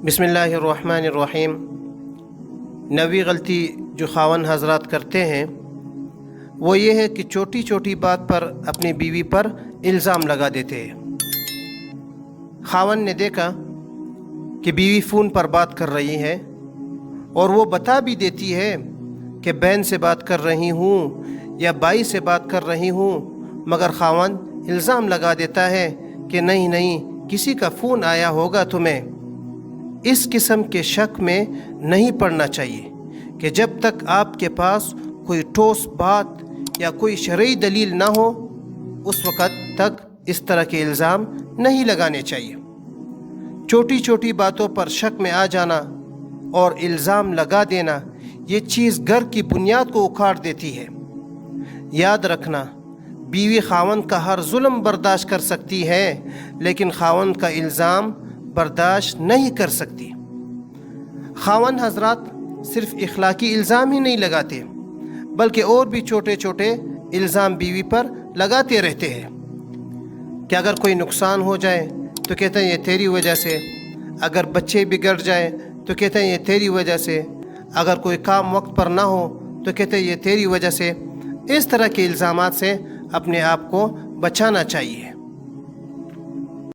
بسم اللہ الرحمن الرحیم۔ نویں غلطی جو خاوند حضرات کرتے ہیں وہ یہ ہے کہ چھوٹی چھوٹی بات پر اپنی بیوی پر الزام لگا دیتے ہیں۔ خاوند نے دیکھا کہ بیوی فون پر بات کر رہی ہے اور وہ بتا بھی دیتی ہے کہ بہن سے بات کر رہی ہوں یا بھائی سے بات کر رہی ہوں، مگر خاوند الزام لگا دیتا ہے کہ نہیں کسی کا فون آیا ہوگا تمہیں۔ اس قسم کے شک میں نہیں پڑنا چاہیے کہ جب تک آپ کے پاس کوئی ٹھوس بات یا کوئی شرعی دلیل نہ ہو اس وقت تک اس طرح کے الزام نہیں لگانے چاہیے۔ چھوٹی چھوٹی باتوں پر شک میں آ جانا اور الزام لگا دینا یہ چیز گھر کی بنیاد کو اکھاڑ دیتی ہے۔ یاد رکھنا، بیوی خاوند کا ہر ظلم برداشت کر سکتی ہے لیکن خاوند کا الزام برداشت نہیں کر سکتی۔ خاوند حضرات صرف اخلاقی الزام ہی نہیں لگاتے بلکہ اور بھی چھوٹے چھوٹے الزام بیوی پر لگاتے رہتے ہیں کہ اگر کوئی نقصان ہو جائے تو کہتے ہیں یہ تیری وجہ سے، اگر بچے بگڑ جائے تو کہتے ہیں یہ تیری وجہ سے، اگر کوئی کام وقت پر نہ ہو تو کہتے ہیں یہ تیری وجہ سے۔ اس طرح کے الزامات سے اپنے آپ کو بچانا چاہیے۔